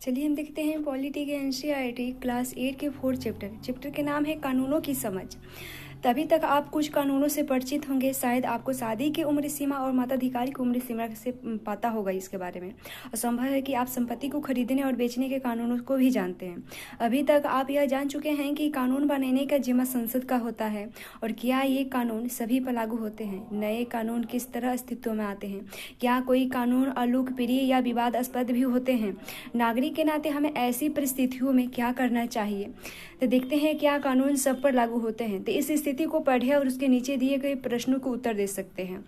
चलिए हम देखते हैं पॉलिटी के एनसीईआरटी क्लास 8 के 4 चैप्टर के नाम है कानूनों की समझ। तभी तक आप कुछ कानूनों से परिचित होंगे, शायद आपको शादी की उम्र सीमा और मताधिकार की उम्र सीमा से पता होगा इसके बारे में। और संभव है कि आप संपत्ति को खरीदने और बेचने के कानूनों को भी जानते हैं। अभी तक आप यह जान चुके हैं कि कानून बनाने का जिम्मा संसद का होता है और क्या ये कानून सभी पर लागू होते हैं। नए कानून किस तरह अस्तित्व में आते हैं, क्या कोई कानून अलोकप्रिय या विवादास्पद भी होते हैं। नागरिक के नाते हमें ऐसी परिस्थितियों में क्या करना चाहिए। तो देखते हैं क्या कानून सब पर लागू होते हैं। तो इस स्थिति को पढ़े और उसके नीचे दिए गए प्रश्नों को उत्तर दे सकते हैं।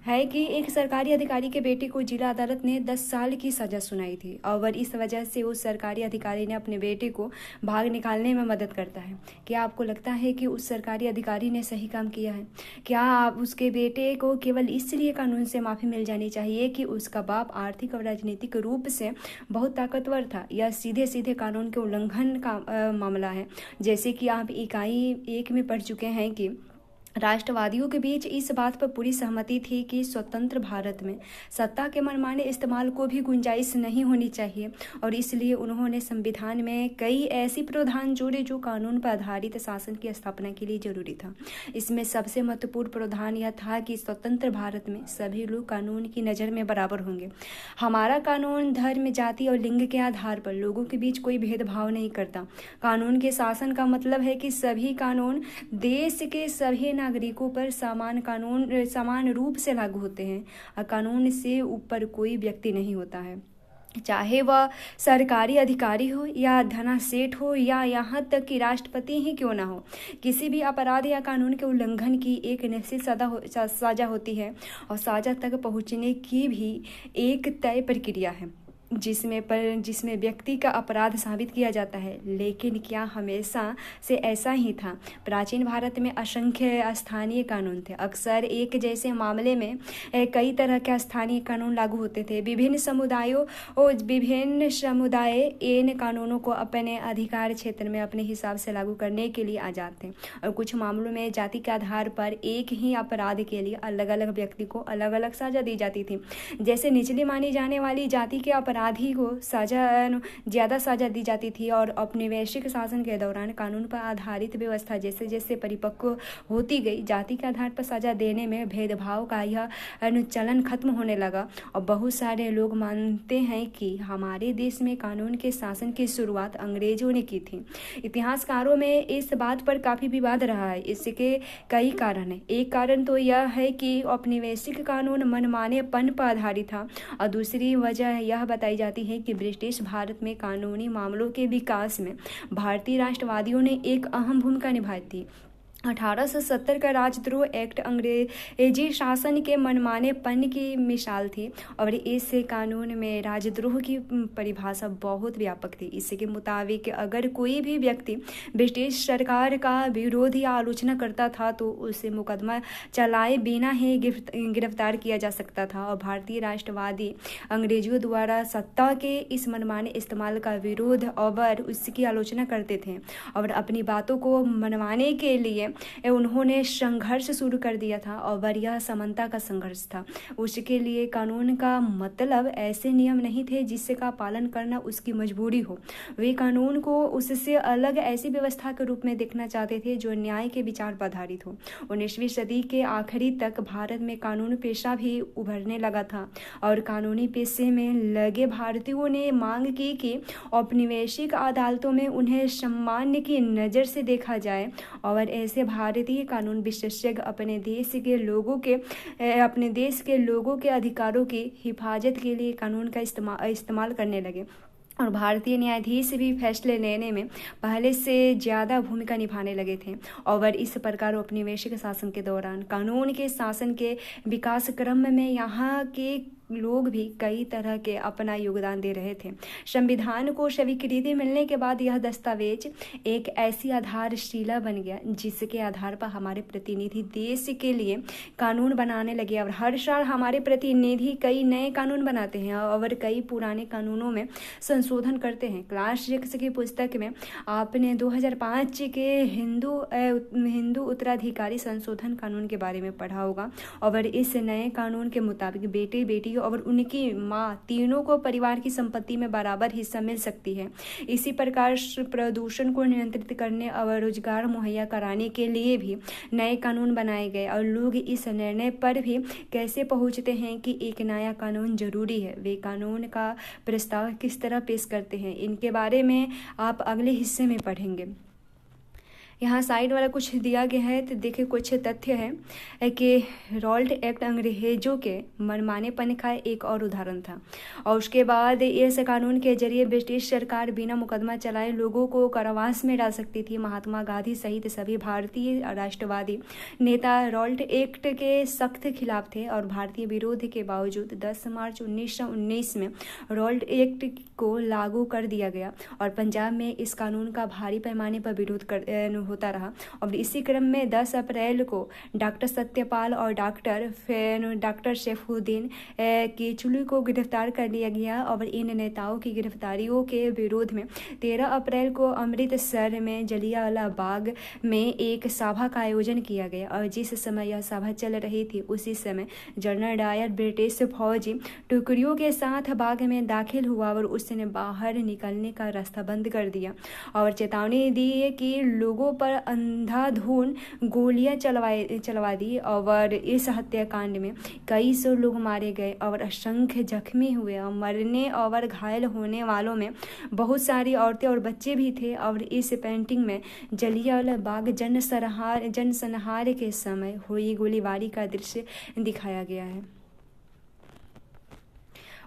है कि एक सरकारी अधिकारी के बेटे को जिला अदालत ने 10 साल की सजा सुनाई थी और इस वजह से उस सरकारी अधिकारी ने अपने बेटे को भाग निकालने में मदद करता है। क्या आपको लगता है कि उस सरकारी अधिकारी ने सही काम किया है? क्या आप उसके बेटे को केवल इसलिए कानून से माफ़ी मिल जानी चाहिए कि उसका बाप आर्थिक और राजनीतिक रूप से बहुत ताकतवर था, या सीधे सीधे कानून के उल्लंघन का मामला है? जैसे कि आप इकाई 1 में पढ़ चुके हैं कि राष्ट्रवादियों के बीच इस बात पर पूरी सहमति थी कि स्वतंत्र भारत में सत्ता के मनमाने इस्तेमाल को भी गुंजाइश नहीं होनी चाहिए और इसलिए उन्होंने संविधान में कई ऐसी प्रावधान जोड़े जो कानून पर आधारित शासन की स्थापना के लिए जरूरी था। इसमें सबसे महत्वपूर्ण प्रावधान यह था कि स्वतंत्र भारत में सभी लोग कानून की नज़र में बराबर होंगे। हमारा कानून धर्म, जाति और लिंग के आधार पर लोगों के बीच कोई भेदभाव नहीं करता। कानून के शासन का मतलब है कि सभी कानून देश के सभी नागरिकों पर समान रूप से लागू होते हैं और कानून से ऊपर कोई व्यक्ति नहीं होता है, चाहे वह सरकारी अधिकारी हो या धनासेठ हो या यहाँ तक कि राष्ट्रपति ही क्यों ना हो। किसी भी अपराध या कानून के उल्लंघन की एक निश्चित सजा होती है और सजा तक पहुँचने की भी एक तय प्रक्रिया है जिसमें व्यक्ति का अपराध साबित किया जाता है। लेकिन क्या हमेशा से ऐसा ही था? प्राचीन भारत में असंख्य स्थानीय कानून थे। अक्सर एक जैसे मामले में कई तरह के स्थानीय कानून लागू होते थे। विभिन्न समुदाय इन कानूनों को अपने अधिकार क्षेत्र में अपने हिसाब से लागू करने के लिए आजाद थे और कुछ मामलों में जाति के आधार पर एक ही अपराध के लिए अलग अलग व्यक्ति को अलग अलग सजा दी जाती थी। जैसे निचली मानी जाने वाली जाति के अपराधी को ज़्यादा सजा दी जाती थी और औपनिवेशिक शासन के दौरान कानून पर आधारित व्यवस्था जैसे जैसे परिपक्व होती गई, जाति के आधार पर सजा देने में भेदभाव का यह अनुचलन खत्म होने लगा। और बहुत सारे लोग मानते हैं कि हमारे देश में कानून के शासन की शुरुआत अंग्रेजों ने की थी। इतिहासकारों में इस बात पर काफ़ी विवाद रहा है। इसके कई कारण हैं। एक कारण तो यह है कि औपनिवेशिक कानून मनमानेपन पर आधारित था और दूसरी वजह यह बताई जाती है कि ब्रिटिश भारत में कानूनी मामलों के विकास में भारतीय राष्ट्रवादियों ने एक अहम भूमिका निभाई थी। 1870 का राजद्रोह एक्ट अंग्रेजी शासन के मनमानेपन की मिसाल थी और इस कानून में राजद्रोह की परिभाषा बहुत व्यापक थी। इसके मुताबिक अगर कोई भी व्यक्ति ब्रिटिश सरकार का विरोध या आलोचना करता था तो उसे मुकदमा चलाए बिना ही गिरफ्तार किया जा सकता था। और भारतीय राष्ट्रवादी अंग्रेजों द्वारा सत्ता के इस मनमाने इस्तेमाल का विरोध और उसकी आलोचना करते थे और अपनी बातों को मनवाने के लिए उन्होंने संघर्ष शुरू कर दिया था और यह समानता का संघर्ष था। उसके लिए कानून का मतलब ऐसे नियम नहीं थे जिसका पालन करना उसकी मजबूरी हो। वे कानून को उससे अलग ऐसी व्यवस्था के रूप में देखना चाहते थे जो न्याय के विचार पर आधारित हो। 19वीं सदी के आखिरी तक भारत में कानून पेशा भी उभरने लगा था और कानूनी पेशे में लगे भारतीयों ने मांग की कि औपनिवेशिक अदालतों में उन्हें सम्मान की नज़र से देखा जाए और ऐसे भारतीय कानून विशेषज्ञ अपने देश के लोगों के अधिकारों की हिफाजत के लिए कानून का इस्तेमाल करने लगे और भारतीय न्यायाधीश भी फैसले लेने में पहले से ज़्यादा भूमिका निभाने लगे थे। और इस प्रकार औपनिवेशिक शासन के दौरान कानून के शासन के विकास क्रम में यहाँ के लोग भी कई तरह के अपना योगदान दे रहे थे। संविधान को स्वीकृति मिलने के बाद यह दस्तावेज एक ऐसी आधारशिला बन गया जिसके आधार पर हमारे प्रतिनिधि देश के लिए कानून बनाने लगे और हर साल हमारे प्रतिनिधि कई नए कानून बनाते हैं और कई पुराने कानूनों में संशोधन करते हैं। क्लास 6 की पुस्तक में आपने 2005 के हिंदू उत्तराधिकारी संशोधन कानून के बारे में पढ़ा होगा और इस नए कानून के मुताबिक बेटे बेटी और उनकी माँ तीनों को परिवार की संपत्ति में बराबर हिस्सा मिल सकती है। इसी प्रकार प्रदूषण को नियंत्रित करने और रोजगार मुहैया कराने के लिए भी नए कानून बनाए गए। और लोग इस निर्णय पर भी कैसे पहुंचते हैं कि एक नया कानून जरूरी है, वे कानून का प्रस्ताव किस तरह पेश करते हैं, इनके बारे में आप अगले हिस्से में पढ़ेंगे। यहाँ साइड वाला कुछ दिया गया है तो देखिए कुछ तथ्य है कि रॉल्ट एक्ट अंग्रेजों के मनमानेपन का एक और उदाहरण था। और उसके बाद इस कानून के जरिए ब्रिटिश सरकार बिना मुकदमा चलाए लोगों को कारावास में डाल सकती थी। महात्मा गांधी सहित सभी भारतीय राष्ट्रवादी नेता रॉल्ट एक्ट के सख्त खिलाफ थे और भारतीय विरोध के बावजूद 10 मार्च 1919 में रॉल्ट एक्ट को लागू कर दिया गया और पंजाब में इस कानून का भारी पैमाने पर विरोध होता रहा। और इसी क्रम में 10 अप्रैल को डॉक्टर सत्यपाल और डॉक्टर सैफुद्दीन केचुली को गिरफ्तार कर लिया गया। और इन नेताओं की गिरफ्तारियों के विरोध में 13 अप्रैल को अमृतसर में जलियांवाला बाग में एक सभा का आयोजन किया गया। और जिस समय यह सभा चल रही थी उसी समय जनरल डायर ब्रिटिश फौजी टुकड़ियों के साथ बाग में दाखिल हुआ और उसने बाहर निकलने का रास्ता बंद कर दिया और चेतावनी दी कि लोगों पर अंधाधुंध गोलियां चलवा दी। और इस हत्याकांड में कई सौ लोग मारे गए और असंख्य जख्मी हुए और मरने और घायल होने वालों में बहुत सारी औरतें और बच्चे भी थे। और इस पेंटिंग में जलियांवाला बाग जनसंहार के समय हुई गोलीबारी का दृश्य दिखाया गया है।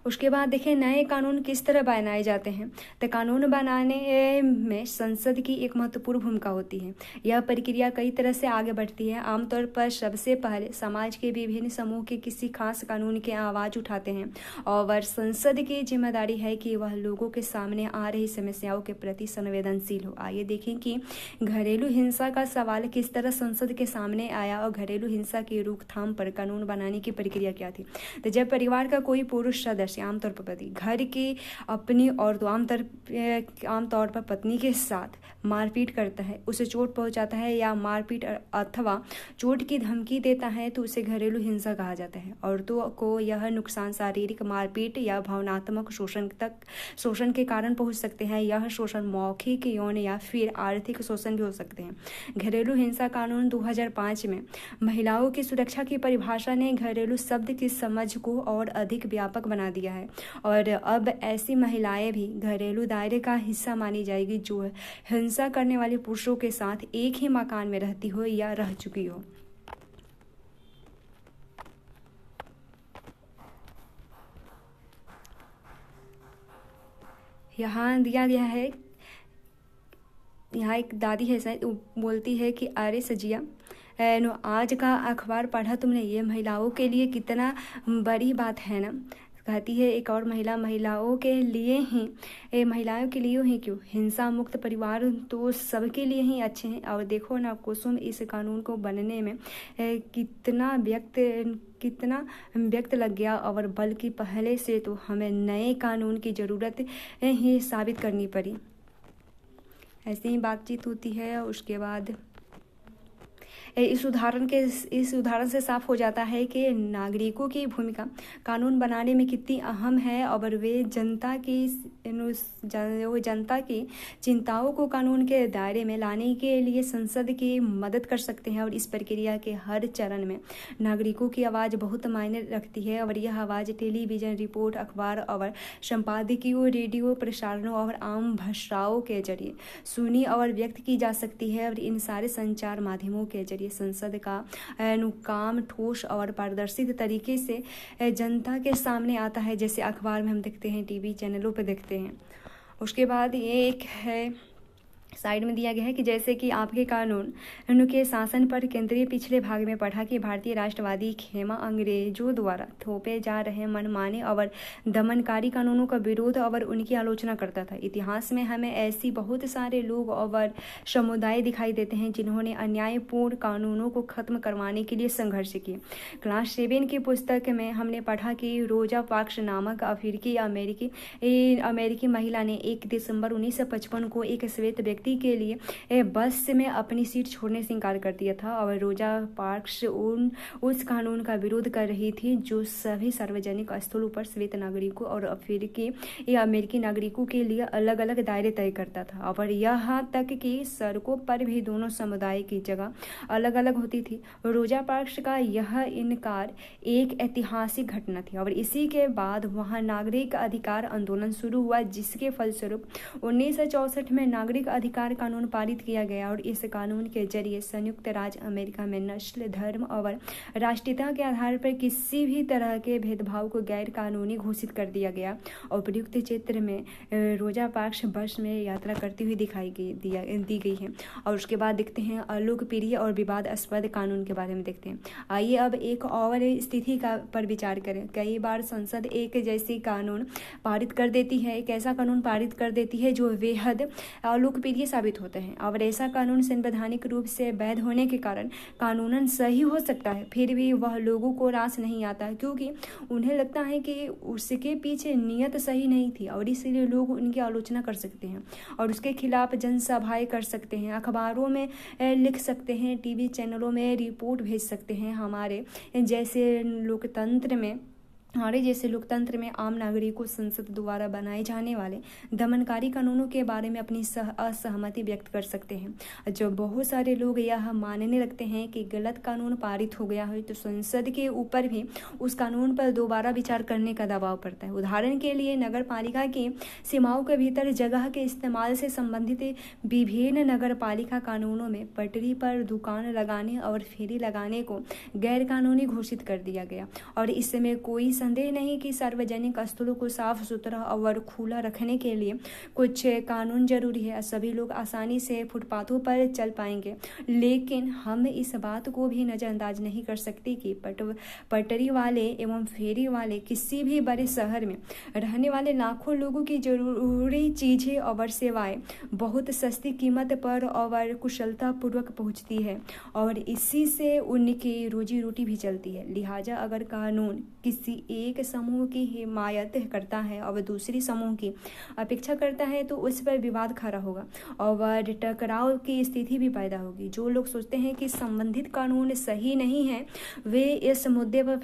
उसके बाद देखिए नए कानून किस तरह बनाए जाते हैं। तो कानून बनाने में संसद की एक महत्वपूर्ण भूमिका होती है। यह प्रक्रिया कई तरह से आगे बढ़ती है। आमतौर पर सबसे पहले समाज के विभिन्न समूह के किसी खास कानून की आवाज़ उठाते हैं और संसद की जिम्मेदारी है कि वह लोगों के सामने आ रही समस्याओं के प्रति संवेदनशील हो। आइए देखें कि घरेलू हिंसा का सवाल किस तरह संसद के सामने आया और घरेलू हिंसा की रोकथाम पर कानून बनाने की प्रक्रिया क्या थी। तो जब परिवार का कोई पुरुष सदस्य आमतौर पर पति घर की अपनी और तो आमतौर पर पत्नी के साथ मारपीट करता है, उसे चोट पहुंचाता है या मारपीट अथवा चोट की धमकी देता है तो उसे घरेलू हिंसा कहा जाता है। औरतों को यह नुकसान शारीरिक मारपीट या भावनात्मक शोषण के कारण पहुंच सकते हैं। यह शोषण मौखिक, यौन या फिर आर्थिक शोषण भी हो सकते हैं। घरेलू हिंसा कानून 2005 में महिलाओं की सुरक्षा की परिभाषा ने घरेलू शब्द की समझ को और अधिक व्यापक बना दिया है और अब ऐसी महिलाएं भी घरेलू दायरे का हिस्सा मानी जाएगी जो हिंसा करने वाले पुरुषों के साथ एक ही मकान में रहती हो या रह चुकी हो। यहाँ दिया गया है, यहाँ एक दादी है शायद बोलती है कि अरे सजिया आज का अखबार पढ़ा तुमने, ये महिलाओं के लिए कितना बड़ी बात है ना। कहती है एक और महिलाओं के लिए ही क्यों, हिंसा मुक्त परिवार तो सबके लिए ही अच्छे हैं। और देखो ना कुसुम, इस कानून को बनने में कितना वक्त लग गया और बल्कि पहले से तो हमें नए कानून की ज़रूरत ही साबित करनी पड़ी। ऐसी ही बातचीत होती है। उसके बाद इस उदाहरण से साफ हो जाता है कि नागरिकों की भूमिका कानून बनाने में कितनी अहम है और वे जनता की चिंताओं को कानून के दायरे में लाने के लिए संसद की मदद कर सकते हैं। और इस प्रक्रिया के हर चरण में नागरिकों की आवाज़ बहुत मायने रखती है और यह आवाज़ टेलीविज़न रिपोर्ट, अखबार और संपादकीय, रेडियो प्रसारणों और आम भाषाओं के जरिए सुनी और व्यक्त की जा सकती है। और इन सारे संचार माध्यमों के जरिए संसद का काम ठोस और पारदर्शी तरीके से जनता के सामने आता है, जैसे अखबार में हम देखते हैं, टीवी चैनलों पर देखते हैं। उसके बाद ये एक है साइड में दिया गया है कि जैसे कि आपके कानून के शासन पर केंद्रीय पिछले भाग में पढ़ा कि भारतीय राष्ट्रवादी खेमा अंग्रेजों द्वारा थोपे जा रहे मनमाने और दमनकारी कानूनों का विरोध और उनकी आलोचना करता था। इतिहास में हमें ऐसी बहुत सारे लोग और समुदाय दिखाई देते हैं जिन्होंने अन्यायपूर्ण कानूनों को खत्म करवाने के लिए संघर्ष किया। क्लास 7 की पुस्तक में हमने पढ़ा कि रोजा पार्क्स नामक अफ्रीकी अमेरिकी महिला ने 1 दिसंबर 1955 को एक श्वेत व्यक्ति व्यक्ति के लिए बस में अपनी सीट छोड़ने से इनकार कर दिया था। और रोजा पार्क्स उस कानून का विरोध कर रही थी जो सभी सार्वजनिक स्थलों पर श्वेत नागरिकों और अफ्रीकी या अमेरिकी नागरिकों के लिए अलग अलग दायरे तय करता था। और यहाँ तक कि सड़कों पर भी दोनों समुदाय की जगह अलग अलग होती थी। रोजा पार्क्स का यह इनकार एक ऐतिहासिक घटना थी और इसी के बाद वहाँ नागरिक अधिकार आंदोलन शुरू हुआ, जिसके फलस्वरूप 1964 में नागरिक अधिकार कानून पारित किया गया। और इस कानून के जरिए संयुक्त राज्य अमेरिका में नस्ल, धर्म और राष्ट्रीयता के आधार पर किसी भी तरह के भेदभाव को गैर कानूनी घोषित कर दिया गया। और प्रयुक्त चित्र में रोजा पार्क्स बस में यात्रा करती हुई दी गई है। और उसके बाद देखते हैं अलोकप्रिय और विवादास्पद कानून के बारे में देखते हैं। आइए अब एक और स्थिति पर विचार करें। कई बार संसद एक जैसी कानून पारित कर देती है, एक ऐसा कानून पारित कर देती है जो बेहद अलोकप्रिय साबित होते हैं। और ऐसा कानून संवैधानिक रूप से वैध होने के कारण कानूनन सही हो सकता है, फिर भी वह लोगों को रास नहीं आता, क्योंकि उन्हें लगता है कि उसके पीछे नियत सही नहीं थी और इसलिए लोग उनकी आलोचना कर सकते हैं और उसके खिलाफ जनसभाएं कर सकते हैं, अखबारों में लिख सकते हैं, टीवी चैनलों में रिपोर्ट भेज सकते हैं। हमारे जैसे लोकतंत्र में आम नागरिकों संसद द्वारा बनाए जाने वाले दमनकारी कानूनों के बारे में अपनी असहमति व्यक्त कर सकते हैं। जब बहुत सारे लोग यह मानने लगते हैं कि गलत कानून पारित हो गया है तो संसद के ऊपर भी उस कानून पर दोबारा विचार करने का दबाव पड़ता है। उदाहरण के लिए नगर पालिका की सीमाओं के भीतर जगह के इस्तेमाल से संबंधित विभिन्न नगर पालिका कानूनों में पटरी पर दुकान लगाने और फेरी लगाने को गैर कानूनी घोषित कर दिया गया। और इसमें कोई संदेह नहीं कि सार्वजनिक स्थलों को साफ सुथरा और खुला रखने के लिए कुछ कानून जरूरी है। सभी लोग आसानी से फुटपाथों पर चल पाएंगे, लेकिन हम इस बात को भी नज़रअंदाज नहीं कर सकते कि पटरी वाले एवं फेरी वाले किसी भी बड़े शहर में रहने वाले लाखों लोगों की जरूरी चीज़ें और सेवाएं बहुत सस्ती कीमत पर और कुशलतापूर्वक पहुंचती है और इसी से उनकी रोजी रोटी भी चलती है। लिहाजा अगर कानून किसी एक समूह की हिमायत करता है और दूसरी समूह की अपेक्षा करता है तो उस पर विवाद खड़ा होगा और टकराव की स्थिति भी पैदा होगी। जो लोग सोचते हैं कि संबंधित कानून सही नहीं है, वे इस मुद्दे पर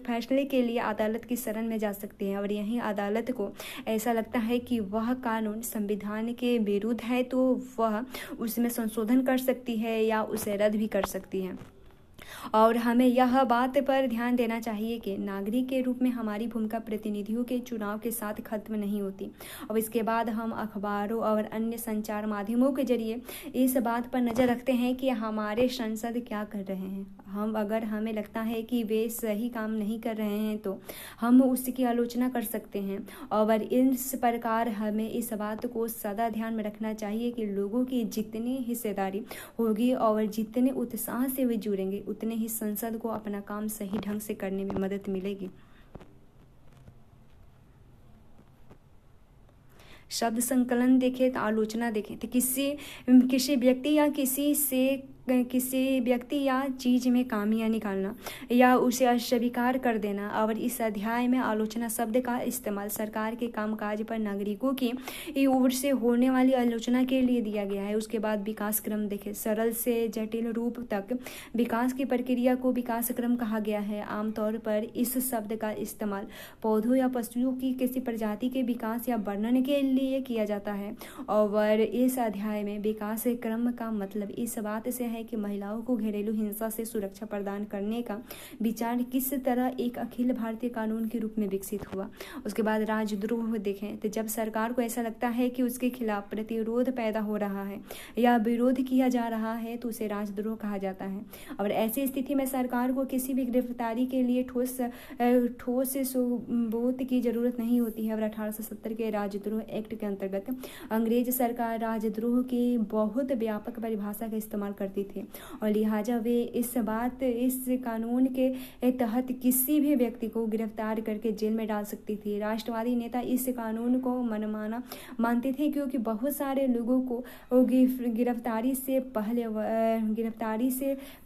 फैसले के लिए अदालत की शरण में जा सकते हैं और यहीं अदालत को ऐसा लगता है कि वह कानून संविधान के विरुद्ध है तो वह उसमें संशोधन कर सकती है या उसे रद्द भी कर सकती है। और हमें यह बात पर ध्यान देना चाहिए कि नागरिक के रूप में हमारी भूमिका प्रतिनिधियों के चुनाव के साथ खत्म नहीं होती। और इसके बाद हम अखबारों और अन्य संचार माध्यमों के जरिए इस बात पर नज़र रखते हैं कि हमारे सांसद क्या कर रहे हैं। अगर हमें लगता है कि वे सही काम नहीं कर रहे हैं तो हम उसकी आलोचना कर सकते हैं। और इस प्रकार हमें इस बात को सदा ध्यान में रखना चाहिए कि लोगों की जितनी हिस्सेदारी होगी और जितने उत्साह से वे जुड़ेंगे उतने ही संसद को अपना काम सही ढंग से करने में मदद मिलेगी। शब्द संकलन देखें तो आलोचना देखें तो किसी व्यक्ति या चीज में खामियां निकालना या उसे अस्वीकार कर देना। और इस अध्याय में आलोचना शब्द का इस्तेमाल सरकार के कामकाज पर नागरिकों की ओर से होने वाली आलोचना के लिए दिया गया है। उसके बाद विकास क्रम देखें। सरल से जटिल रूप तक विकास की प्रक्रिया को विकास क्रम कहा गया है। आमतौर पर इस शब्द का इस्तेमाल पौधों या पशुओं की किसी प्रजाति के विकास या वर्णन के लिए किया जाता है। और इस अध्याय में विकास क्रम का मतलब इस बात से है कि महिलाओं को घरेलू हिंसा से सुरक्षा प्रदान करने का विचार किस तरह एक अखिल भारतीय कानून के रूप में विकसित हुआ। उसके बाद राजद्रोह देखें तो जब सरकार को ऐसा लगता है कि उसके खिलाफ प्रतिरोध पैदा हो रहा है या विरोध किया जा रहा है तो उसे राजद्रोह कहा जाता है। और ऐसी स्थिति में सरकार को किसी भी गिरफ्तारी के लिए ठोस सबूत की जरूरत नहीं होती है। और 1870 के राजद्रोह एक्ट के अंतर्गत अंग्रेज सरकार राजद्रोह की बहुत व्यापक परिभाषा का इस्तेमाल करती सकती थी और लिहाजा वे इस कानून के तहत किसी भी व्यक्ति को गिरफ्तार करके जेल में डाल सकती थी। राष्ट्रवादी नेता इस कानून को मनमाना मानते थे क्योंकि बहुत सारे लोगों को गिरफ्तारी से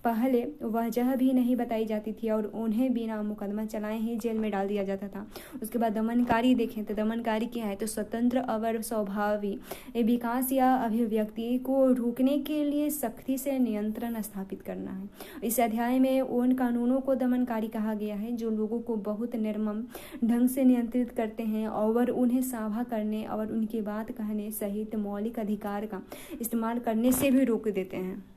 पहले वजह भी नहीं बताई जाती थी और उन्हें बिना मुकदमा चलाए ही जेल में डाल दिया जाता था। उसके बाद दमनकारी देखें तो दमनकारी क्या है, तो स्वतंत्र और स्वाभाविक विकास या अभिव्यक्ति को रोकने के लिए सख्ती से नियंत्रण स्थापित करना है। इस अध्याय में उन कानूनों को दमनकारी कहा गया है जो लोगों को बहुत निर्मम ढंग से नियंत्रित करते हैं और उन्हें सभा करने और उनकी बात कहने सहित मौलिक अधिकार का इस्तेमाल करने से भी रोक देते हैं।